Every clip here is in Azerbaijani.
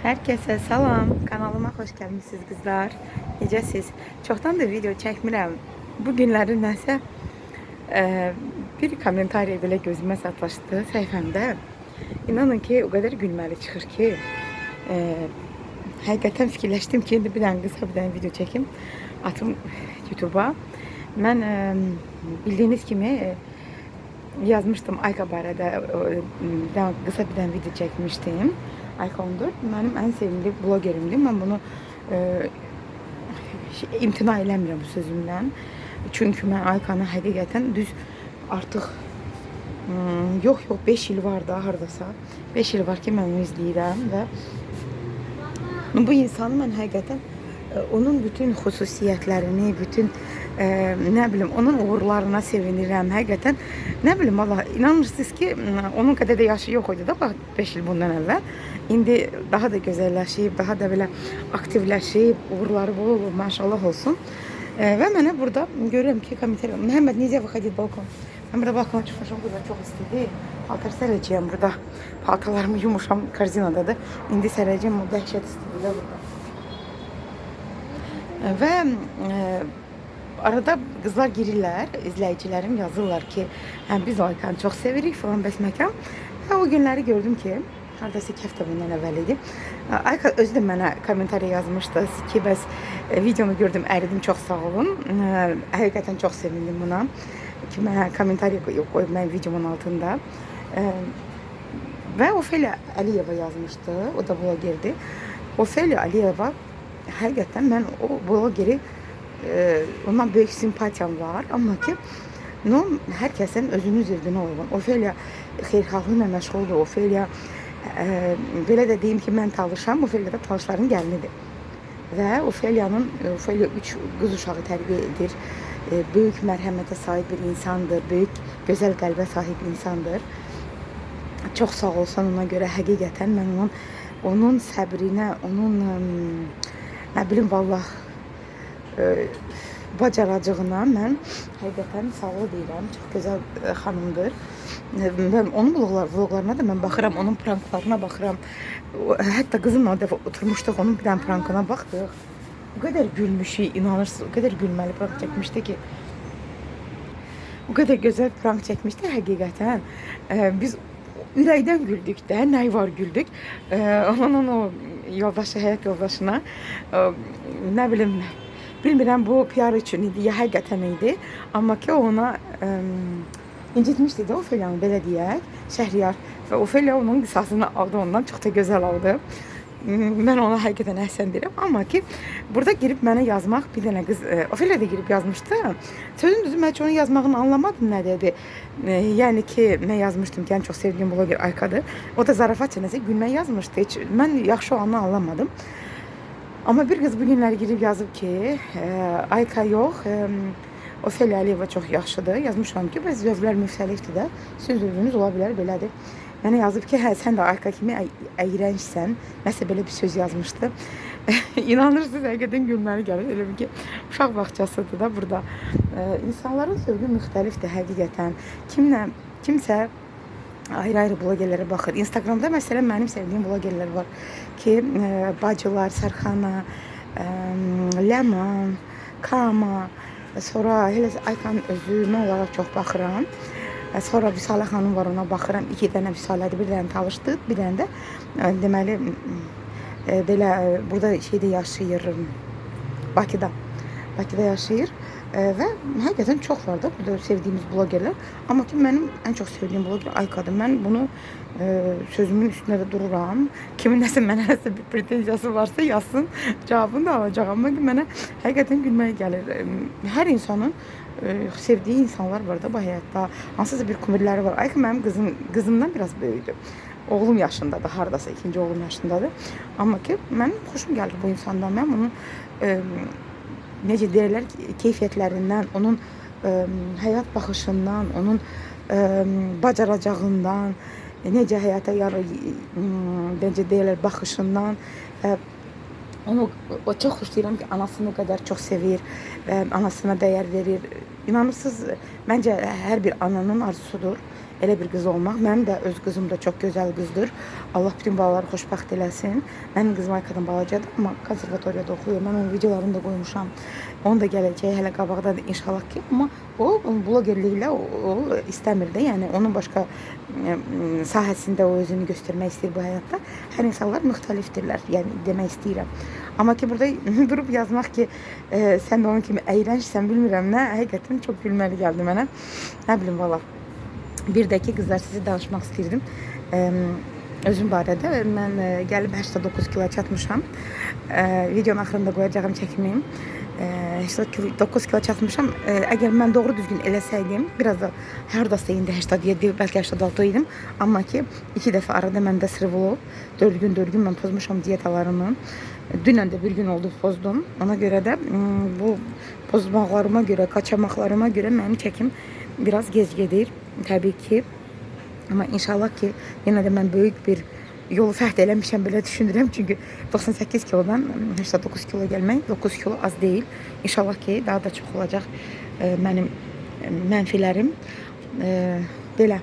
Herkese salam. Kanalıma hoş gəlmisiniz qızlar. Necəsiz? Çoxdandır video çəkmirəm. Bu günləri nəsə bir kommentariya belə gözümə sataşdı səhifəmdə. İnanın ki, o qədər gülməli çıxır ki, həqiqətən fikirləşdim ki, indi bir dənə qısa bir dənə video çəkim, atım YouTube'a. Mən bildiyiniz kimi yazmışdım Ayka barədə, qısa bir dənə video çəkmişdim. Ayka 14 mənim ən sevimli blogerimdir. Mən bunu imtina eləmirəm bu sözümdən. Çünki mən Aykanı həqiqətən düz artıq yox 5 il var da hardasa. 5 il var ki mən onu izləyirəm və bu insanı mən həqiqətən onun bütün xüsusiyyətlərini, bütün nə bilim onun uğurlarına sevinirəm. Həqiqətən nə bilim valla inanırsınız ki onun qədər də yaşı yox idi da bax 5 il bundan əvvəl. İndi daha da gözəlləşib, daha da belə aktivləşib, uğurları bol olur, maşallah olsun. Və mənə burada görürəm ki, komentariya, Məhəmməd necə выходит balkon? Mən burada balkona çıxmışam, burada çox istidir. Paltar sərəcəyəm burada. Paltarlarımı yumuşam korzinadadır. İndi sərəcəyəm, o dəhşət istidir də burada. Və arada qızlar girirlər, izləyicilərim yazırlar ki, həm biz Aykanı çox sevirik falan bəs məkan. Və o günləri gördüm ki, haradasa 2 həftə bundan əvvəl idi. Ayka özü də mənə kommentariya yazmışdı ki, bəs videonu gördüm, əridim, çox sağ olun. Həqiqətən çox sevindim buna. Ki, mənə kommentariya qoyub mənim videomun altında. Və Ofeliya Əliyeva yazmışdı, o da blogerdir. Ofeliya Əliyeva, həqiqətən mən o blogeri, ondan böyük simpatiyam var. Amma ki, hər kəsin özünün zövqünə uyğun. Ofeliya xeyirxahlıqla məşğuldur. Ofeliya belə də deyim ki, mən Talışam, Ofeliya da Talışların gəlinidir. Və Ofeliya 3 qız uşağı tərbiyə edir. Böyük mərhəmətə sahib bir insandır, böyük gözəl qəlbə sahib insandır. Çox sağ olsan ona görə həqiqətən mən onun səbrinə, onun nə bilim vallah bacaracığına mən həqiqətən sağ ol deyirəm. Çox gözəl xanımdır. Mən onun vloglarına da mən baxıram, onun pranklarına baxıram. Hətta qızımla o dəfə oturmuşduq, onun bir dənə prankına baxdıq. O qədər gülmüşük, inanırsınız, o qədər gülməli prank çəkmişdi ki. O qədər gözəl prank çəkmişdi həqiqətən. Biz ürəkdən güldük də, nəy var güldük. Onun o yoldaşı, həyat yoldaşına nə bilim, bilmirəm bu PR üçün idi, ya həqiqətən idi. Amma ki ona incitmişdi də Ofeliyanı, belə deyək, Şəhriyar. Və Ofeliya onun qisasını aldı ondan, çox da gözəl aldı. Mən ona həqiqətən əhsən deyirəm. Amma ki, burada girib mənə yazmaq, bir dənə qız, Ofeliya da girib yazmışdı. Sözün düzü, mən onu yazmağını anlamadım nə dedi. Yəni ki, mən yazmışdım ki, ən çox sevdiyim bloger Aykadır. O da zarafatça nəsə gülmək yazmışdı. Heç, mən yaxşı o anı anlamadım. Amma bir qız bu günləri girib yazıb ki, Ayka yox, Ofeliya Əliyeva çox yaxşıdır. Yazmışam ki, bəs zövqlər müxtəlifdir də, sizin zövqünüz ola bilər, belədir. Mənə yazıb ki, hə, sən də Ayka kimi əyrənçsən, nəsə belə bir söz yazmışdı. İnanırsınız, həqiqətən gülməli gəlir. Elə ki, uşaq bağçasıdır da burada. İnsanların zövqü müxtəlifdir həqiqətən. Kimsə ayrı-ayrı blogerlərə baxır. Instagramda məsələn mənim sevdiyim blogerlər var ki, bacılar, Sərxana, Ləman, Kama, sonra elə Aykanın özünə olaraq çox baxıram. Sonra Vüsalə xanım var, ona baxıram. 2 dənə Vüsalədir, bir dənə Talışdı, bir dənə də deməli belə burada şeydə yaşayır, Bakıda yaşayır. Və həqiqətən çox var da burada sevdiyimiz blogerlər. Amma ki, mənim ən çox sevdiyim bloger Aykadır. Mən bunu sözümün üstündə də dururam. Kimin nəsə mənə nəsə bir pretenziyası varsa yazsın, cavabını da alacağam. Amma ki, mənə həqiqətən gülməyə gəlir. Hər insanın sevdiyi insanlar var da bu həyatda. Hansısa bir kumirləri var. Ayka mənim qızımdan biraz böyükdür. Oğlum yaşındadır, hardasa 2-ci oğlum yaşındadır. Amma ki, mənim xoşum gəlir bu insandan. Mən bunun necə deyirlər, keyfiyyətlərindən, onun həyat baxışından, onun bacaracağından, necə həyata necə deyirlər, baxışından onu çox xoşlayıram ki, anasını o qədər çox sevir, anasına dəyər verir. İnanırsınız, məncə hər bir ananın arzusudur elə bir qız olmaq. Mənim də öz qızım da çox gözəl qızdır. Allah bütün balaları xoşbəxt eləsin. Mənim qızım Aykadan balacadır, amma konservatoriyada oxuyur. Mən onun videolarını da qoymuşam. Onun da gələcəyi hələ qabaqdadır inşallah ki. Amma o blogerliklə o istəmir də. Yəni onun başqa sahəsində o özünü göstərmək istəyir bu həyatda. Hər insanlar müxtəlifdirlər. Yəni demək istəyirəm. Amma ki burada durub yazmaq ki sən də onun kimi əyrənçsən bilmirəm nə. Həqiqətən çox gülməli gəldi mənə. Nə bilim valla. Bir də ki qızlar sizi danışmaq istəyirdim. Özüm barədə mən gəlib 89 kilo çatmışam. Videonun axırında qoyacağım çəkimim. 89 kilo çatmışam. Əgər mən doğru düzgün eləsəydim, biraz da hardasa indi 87, bəlkə 86 idim. Amma ki 2 dəfə arada məndə sırf olub. 4 gün mən pozmuşam diyetalarımı. Dünən də bir gün oldu pozdum. Ona görə də bu pozmaqlarıma görə, qaçamaqlarıma görə mənim çəkim biraz gec gedir. Təbii ki. Amma inşallah ki yenə də mən böyük bir yolu fəth eləmişəm belə düşünürəm. Çünki 98 kilodan 89 kilo gəlmək 9 kilo az deyil. İnşallah ki daha da çox olacaq mənim mənfilərim. Belə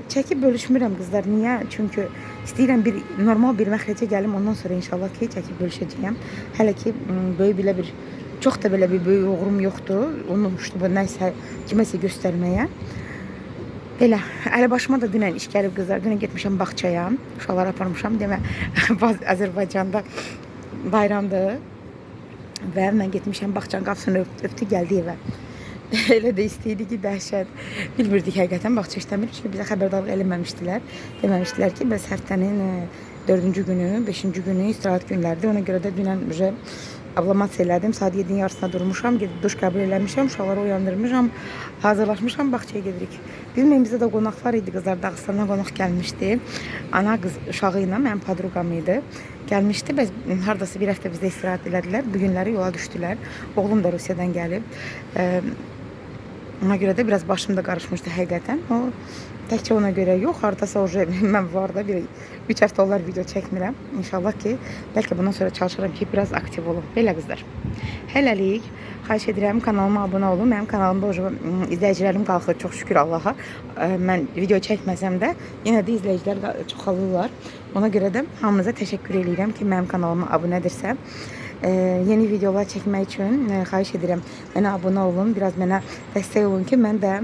çəkib bölüşmürəm qızlar. Niyə? Çünki istəyirəm bir normal bir məxrəcə gəlim. Ondan sonra inşallah ki çəkib bölüşəcəyəm. Hələ ki böyük belə bir çox da belə bir böyük uğurum yoxdur. Unutmuşdum bu nəsə kiməsə göstərməyə. Belə, əli başıma da dünən iş gəlib qızlar. Dünən getmişəm bağçaya, uşaqları aparmışam. Demə, Azərbaycanda bayramdır. Və mən getmişəm bağçanın qapısını öpdü, gəldi evə. Elə də istəyirdi ki, dəhşət. Bilmirdik həqiqətən, bağça işləmir. Çünki bizə xəbərdarlıq eləməmişdilər. Deməmişdilər ki, bəs həftənin 4-cü günü, 5-ci günü istirahət günlərdir. Ona görə də dünən ablamat elədim. Saat 7-nin yarısına durmuşam, gedib duş qəbul eləmişəm, uşaqları uyandırmışam, hazırlaşmışam, bağçaya gedirik. Bizim evimizdə də qonaq var idi qızlar, Dağıstandan qonaq gəlmişdi. Ana qız uşağı ilə, mənim padruqam idi. Gəlmişdi, bəs hardasa bir həftə bizdə istirahət elədilər. Bu günləri yola düşdülər. Oğlum da Rusiyadan gəlib. Ona görə də biraz başım da qarışmışdı həqiqətən. O təkcə ona görə yox, hardasa mən var da bir 3 həftə olar video çəkmirəm. İnşallah ki, bəlkə bundan sonra çalışıram ki, biraz aktiv olum. Belə qızlar. Hələlik, xahiş edirəm kanalıma abunə olun. Mənim kanalımda izləyicilərim qalxır, çox şükür Allaha. Mən video çəkməsəm də, yenə də izləyicilər çoxalırlar. Ona görə də hamınıza təşəkkür edirəm ki, mənim kanalıma abunədirsə. Yeni videolar çəkmək üçün xahiş edirəm, mənə abunə olun, biraz mənə dəstək olun ki, mən də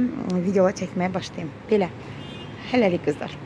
videolar çəkməyə başlayayım. Belə, hələlik qızlar.